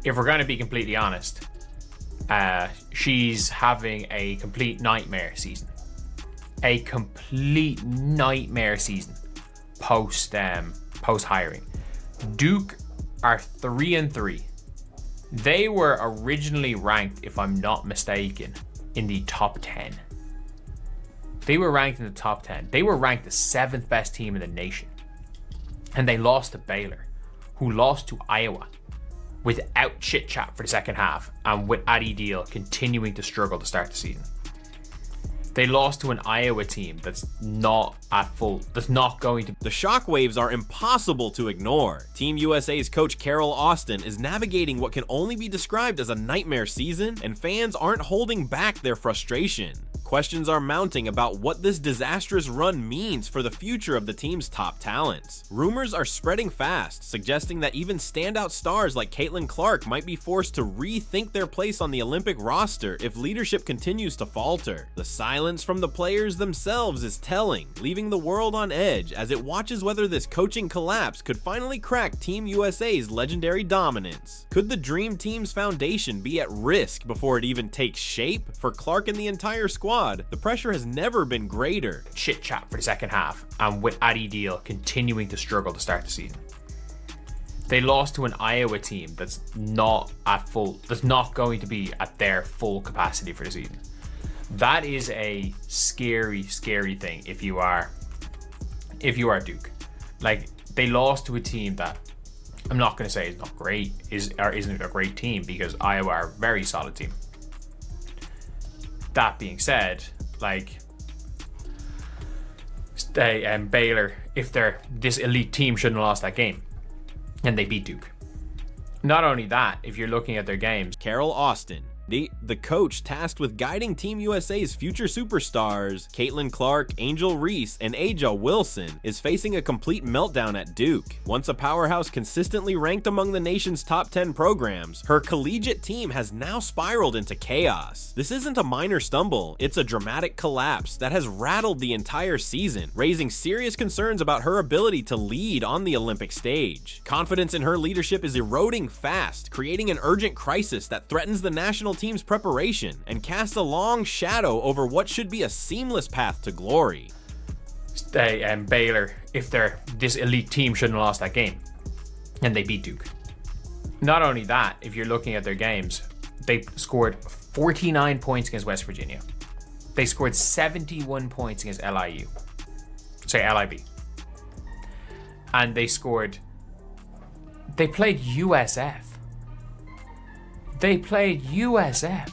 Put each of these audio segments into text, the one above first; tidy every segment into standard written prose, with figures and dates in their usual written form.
if we're going to be completely honest, she's having a complete nightmare season. A complete nightmare season post hiring. Duke are 3-3. They were originally ranked, if I'm not mistaken, in the top 10. They were ranked in the top 10. They were ranked the 7th best team in the nation. And they lost to Baylor, who lost to Iowa without chit chat for the second half, and with Addy Deal continuing to struggle to start the season. They lost to an Iowa team that's not going to. The shockwaves are impossible to ignore. Team USA's coach Carol Austin is navigating what can only be described as a nightmare season, and fans aren't holding back their frustration. Questions are mounting about what this disastrous run means for the future of the team's top talents. Rumors are spreading fast, suggesting that even standout stars like Caitlin Clark might be forced to rethink their place on the Olympic roster if leadership continues to falter. The silence from the players themselves is telling, leaving the world on edge as it watches whether this coaching collapse could finally crack Team USA's legendary dominance. Could the Dream Team's foundation be at risk before it even takes shape? For Clark and the entire squad, the pressure has never been greater. Chit chat for the second half, and with Addy Deal continuing to struggle to start the season. They lost to an Iowa team that's not going to be at their full capacity for the season. That is a scary, scary thing if you are Duke. Like, they lost to a team that I'm not going to say is not great, isn't a great team, because Iowa are a very solid team. That being said, like, Baylor, if they're this elite team, shouldn't have lost that game, and they beat Duke. Not only that, if you're looking at their games, Carol Austin, the coach tasked with guiding Team USA's future superstars, Caitlin Clark, Angel Reese, and Aja Wilson, is facing a complete meltdown at Duke. Once a powerhouse consistently ranked among the nation's top 10 programs, her collegiate team has now spiraled into chaos. This isn't a minor stumble, it's a dramatic collapse that has rattled the entire season, raising serious concerns about her ability to lead on the Olympic stage. Confidence in her leadership is eroding fast, creating an urgent crisis that threatens the national team's preparation and casts a long shadow over what should be a seamless path to glory. Baylor, if they're this elite team, shouldn't have lost that game, and they beat Duke. Not only that, if you're looking at their games, they scored 49 points against West Virginia. They scored 71 points against LIB. And they played USF. They played USF.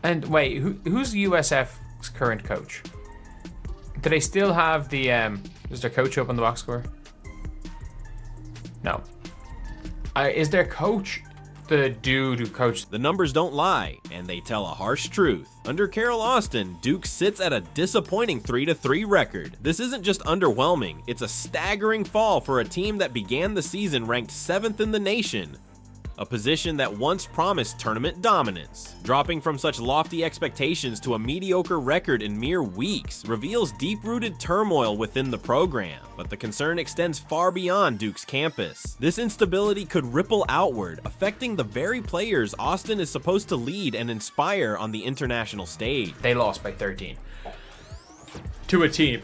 And wait, who's USF's current coach? Do they still have the is their coach up on the box score? No. Is their coach the dude who coached? The numbers don't lie, and they tell a harsh truth. Under Carol Austin, Duke sits at a disappointing 3-3 record. This isn't just underwhelming, it's a staggering fall for a team that began the season ranked 7th in the nation, a position that once promised tournament dominance. Dropping from such lofty expectations to a mediocre record in mere weeks reveals deep-rooted turmoil within the program, but the concern extends far beyond Duke's campus. This instability could ripple outward, affecting the very players Austin is supposed to lead and inspire on the international stage. They lost by 13 to a team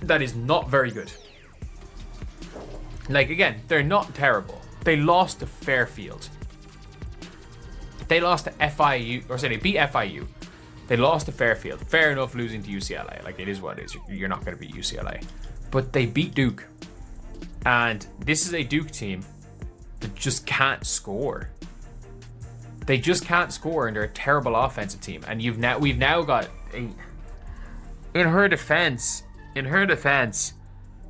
that is not very good. Like, again, they're not terrible. They lost to Fairfield. They lost to FIU, or say they beat FIU. They lost to Fairfield. Fair enough losing to UCLA. Like, it is what it is. You're not going to beat UCLA. But they beat Duke. And this is a Duke team that just can't score. They just can't score, and they're a terrible offensive team. And we've now got in her defense,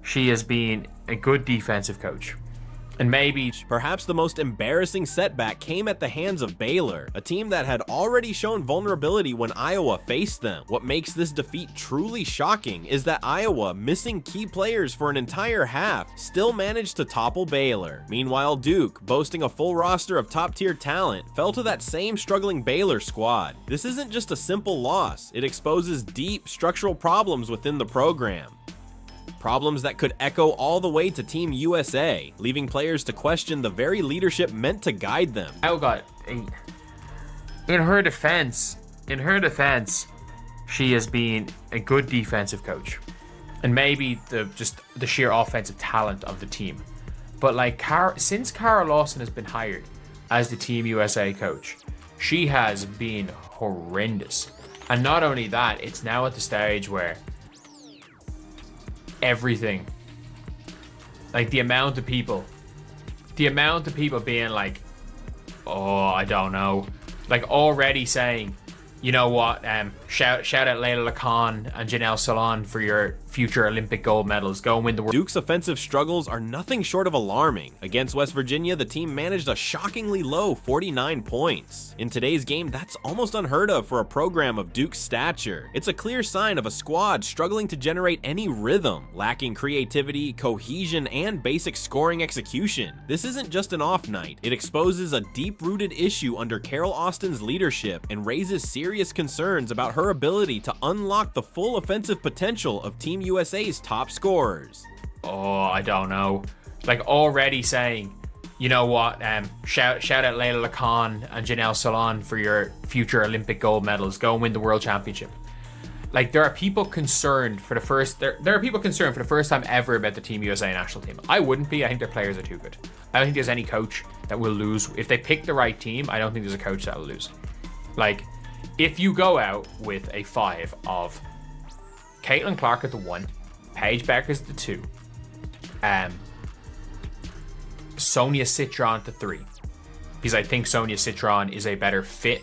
she has been a good defensive coach. And maybe perhaps the most embarrassing setback came at the hands of Baylor, a team that had already shown vulnerability when Iowa faced them. What makes this defeat truly shocking is that Iowa, missing key players for an entire half, still managed to topple Baylor. Meanwhile, Duke, boasting a full roster of top-tier talent, fell to that same struggling Baylor squad. This isn't just a simple loss, it exposes deep structural problems within the program. Problems that could echo all the way to Team USA, leaving players to question the very leadership meant to guide them. Oh God, in her defense, she has been a good defensive coach, and maybe the sheer offensive talent of the team. But like since Carol Lawson has been hired as the Team USA coach, she has been horrendous. And not only that, it's now at the stage where everything, like the amount of people being like, oh, I don't know, like already saying, you know what, shout out Layla Lacan and Janelle Salon for your future Olympic gold medals. Go and win the world. Duke's offensive struggles are nothing short of alarming. Against West Virginia, the team managed a shockingly low 49 points. In today's game, that's almost unheard of for a program of Duke's stature. It's a clear sign of a squad struggling to generate any rhythm, lacking creativity, cohesion, and basic scoring execution. This isn't just an off night. It exposes a deep-rooted issue under Carol Austin's leadership and raises serious concerns about her ability to unlock the full offensive potential of Team USA's top scorers. Oh, I don't know. Like already saying, you know what, shout out Layla Lacan and Janelle Salon for your future Olympic gold medals. Go and win the world championship. Like there are people concerned for the first time ever about the Team USA national team. I wouldn't be. I think their players are too good. I don't think there's any coach that will lose. If they pick the right team, I don't think there's a coach that will lose. Like if you go out with a 5 of Caitlin Clark at the 1, Paige Becker's at the 2, Sonia Citron at the 3, because I think Sonia Citron is a better fit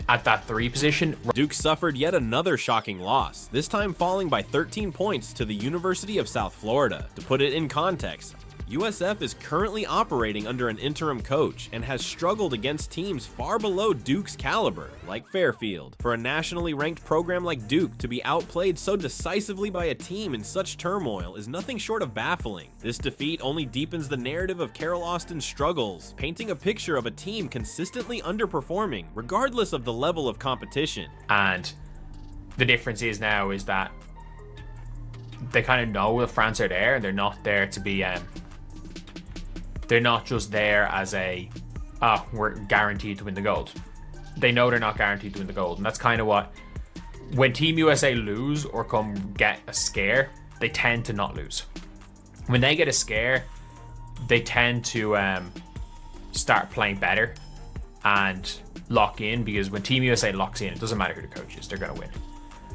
at that 3 position. Duke suffered yet another shocking loss, this time falling by 13 points to the University of South Florida. To put it in context, USF is currently operating under an interim coach and has struggled against teams far below Duke's caliber, like Fairfield. For a nationally ranked program like Duke to be outplayed so decisively by a team in such turmoil is nothing short of baffling. This defeat only deepens the narrative of Carol Austin's struggles, painting a picture of a team consistently underperforming, regardless of the level of competition. And the difference is now is that they kind of know the France are there, and they're not there to be they're not just there as we're guaranteed to win the gold. They know they're not guaranteed to win the gold. And that's kind of what, when Team USA lose or come get a scare, they tend to not lose. When they get a scare, they tend to start playing better and lock in, because when Team USA locks in, it doesn't matter who the coach is, they're going to win.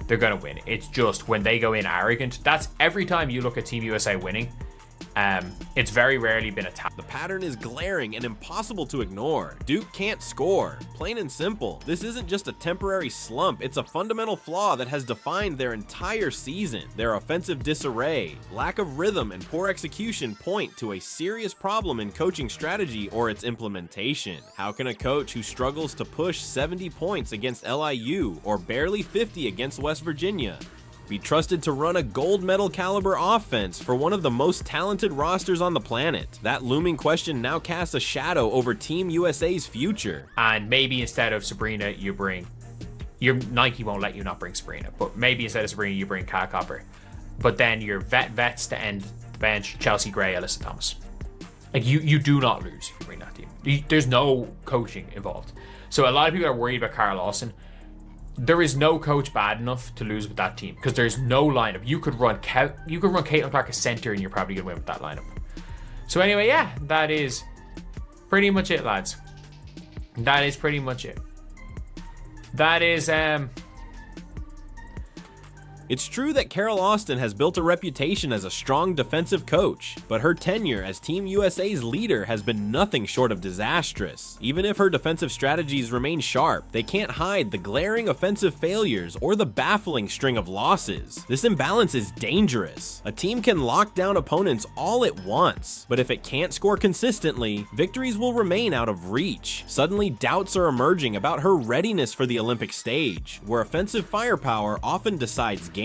They're going to win. It's just when they go in arrogant, that's every time you look at Team USA winning, it's very rarely been attacked. The pattern is glaring and impossible to ignore. Duke can't score. Plain and simple. This isn't just a temporary slump, it's a fundamental flaw that has defined their entire season. Their offensive disarray, lack of rhythm, and poor execution point to a serious problem in coaching strategy or its implementation. How can a coach who struggles to push 70 points against LIU or barely 50 against West Virginia be trusted to run a gold medal caliber offense for one of the most talented rosters on the planet? That looming question now casts a shadow over Team USA's future. And maybe instead of Sabrina, you bring Nike won't let you not bring Sabrina, but maybe instead of Sabrina, you bring Kat Copper. But then your vets to end the bench, Chelsea Gray, Alyssa Thomas. Like you do not lose if you bring that team. There's no coaching involved. So a lot of people are worried about Carl Lawson. There is no coach bad enough to lose with that team, because there's no lineup. You could run Caitlin Clark as center and you're probably gonna win with that lineup. So anyway, yeah, that is pretty much it, lads. That is pretty much it. That is It's true that Carol Austin has built a reputation as a strong defensive coach, but her tenure as Team USA's leader has been nothing short of disastrous. Even if her defensive strategies remain sharp, they can't hide the glaring offensive failures or the baffling string of losses. This imbalance is dangerous. A team can lock down opponents all at once, but if it can't score consistently, victories will remain out of reach. Suddenly, doubts are emerging about her readiness for the Olympic stage, where offensive firepower often decides games.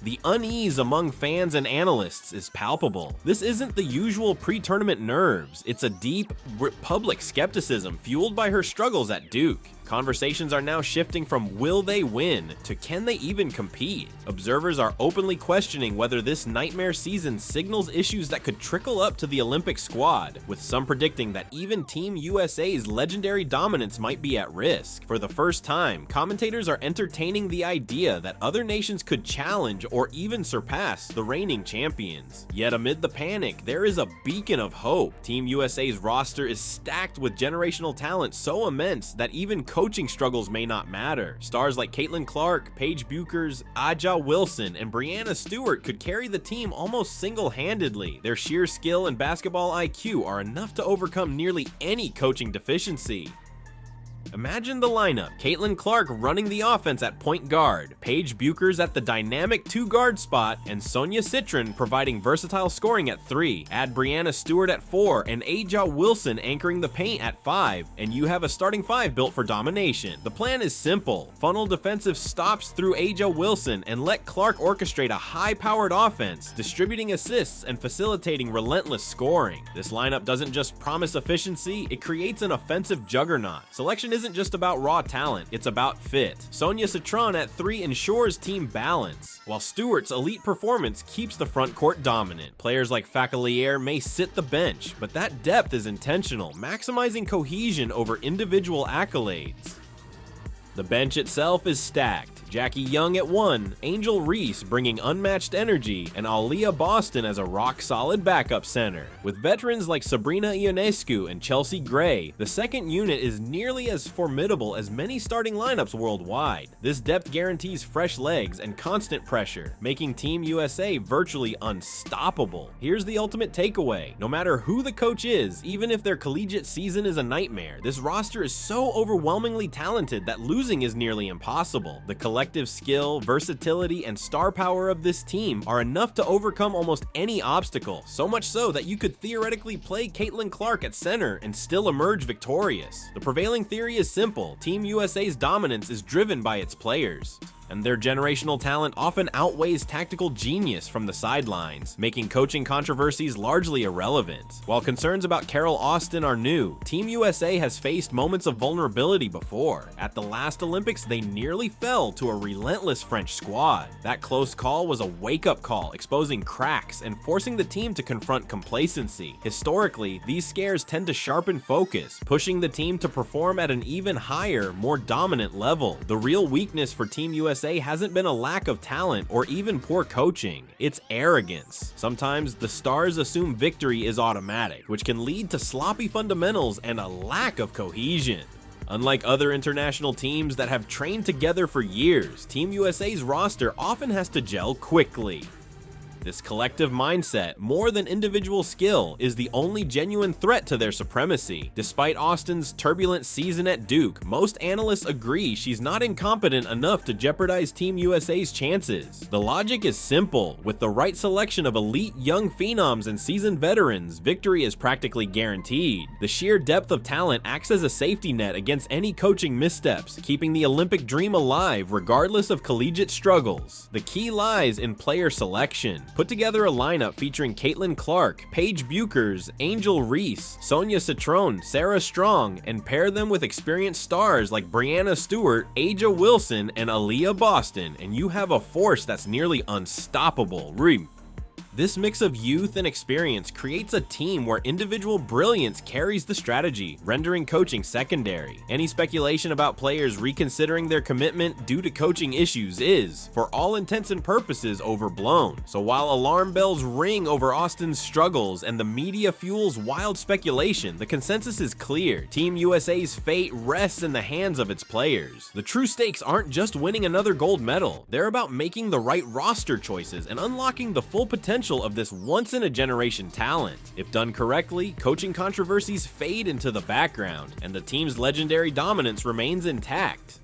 The unease among fans and analysts is palpable. This isn't the usual pre-tournament nerves, it's a deep, public skepticism fueled by her struggles at Duke. Conversations are now shifting from will they win to can they even compete? Observers are openly questioning whether this nightmare season signals issues that could trickle up to the Olympic squad, with some predicting that even Team USA's legendary dominance might be at risk. For the first time, commentators are entertaining the idea that other nations could challenge or even surpass the reigning champions. Yet amid the panic, there is a beacon of hope. Team USA's roster is stacked with generational talent so immense that even coaching struggles may not matter. Stars like Caitlin Clark, Paige Buchers, A'ja Wilson, and Breanna Stewart could carry the team almost single-handedly. Their sheer skill and basketball IQ are enough to overcome nearly any coaching deficiency. Imagine the lineup: Caitlin Clark running the offense at point guard, Paige Buchers at the dynamic 2-guard spot, and Sonia Citron providing versatile scoring at 3. Add Breanna Stewart at 4 and A'ja Wilson anchoring the paint at 5, and you have a starting 5 built for domination. The plan is simple: funnel defensive stops through A'ja Wilson and let Clark orchestrate a high-powered offense, distributing assists and facilitating relentless scoring. This lineup doesn't just promise efficiency, it creates an offensive juggernaut. Selection isn't just about raw talent, it's about fit. Sonia Citron at 3 ensures team balance, while Stewart's elite performance keeps the front court dominant. Players like Facalier may sit the bench, but that depth is intentional, maximizing cohesion over individual accolades. The bench itself is stacked. Jackie Young at 1, Angel Reese bringing unmatched energy, and Aaliyah Boston as a rock-solid backup center. With veterans like Sabrina Ionescu and Chelsea Gray, the second unit is nearly as formidable as many starting lineups worldwide. This depth guarantees fresh legs and constant pressure, making Team USA virtually unstoppable. Here's the ultimate takeaway: no matter who the coach is, even if their collegiate season is a nightmare, this roster is so overwhelmingly talented that losing is nearly impossible. The collective skill, versatility, and star power of this team are enough to overcome almost any obstacle, so much so that you could theoretically play Caitlin Clark at center and still emerge victorious. The prevailing theory is simple: Team USA's dominance is driven by its players, and their generational talent often outweighs tactical genius from the sidelines, making coaching controversies largely irrelevant. While concerns about Carol Austin are new, Team USA has faced moments of vulnerability before. At the last Olympics, they nearly fell to a relentless French squad. That close call was a wake-up call, exposing cracks and forcing the team to confront complacency. Historically, these scares tend to sharpen focus, pushing the team to perform at an even higher, more dominant level. The real weakness for Team USA hasn't been a lack of talent or even poor coaching, it's arrogance. Sometimes the stars assume victory is automatic, which can lead to sloppy fundamentals and a lack of cohesion. Unlike other international teams that have trained together for years, Team USA's roster often has to gel quickly. This collective mindset, more than individual skill, is the only genuine threat to their supremacy. Despite Austin's turbulent season at Duke, most analysts agree she's not incompetent enough to jeopardize Team USA's chances. The logic is simple: with the right selection of elite young phenoms and seasoned veterans, victory is practically guaranteed. The sheer depth of talent acts as a safety net against any coaching missteps, keeping the Olympic dream alive regardless of collegiate struggles. The key lies in player selection. Put together a lineup featuring Caitlin Clark, Paige Buchers, Angel Reese, Sonia Citron, Sarah Strong, and pair them with experienced stars like Breanna Stewart, A'ja Wilson, and Aaliyah Boston, and you have a force that's nearly unstoppable. This mix of youth and experience creates a team where individual brilliance carries the strategy, rendering coaching secondary. Any speculation about players reconsidering their commitment due to coaching issues is, for all intents and purposes, overblown. So while alarm bells ring over Austin's struggles and the media fuels wild speculation, the consensus is clear: Team USA's fate rests in the hands of its players. The true stakes aren't just winning another gold medal, they're about making the right roster choices and unlocking the full potential of this once-in-a-generation talent. If done correctly, coaching controversies fade into the background, and the team's legendary dominance remains intact.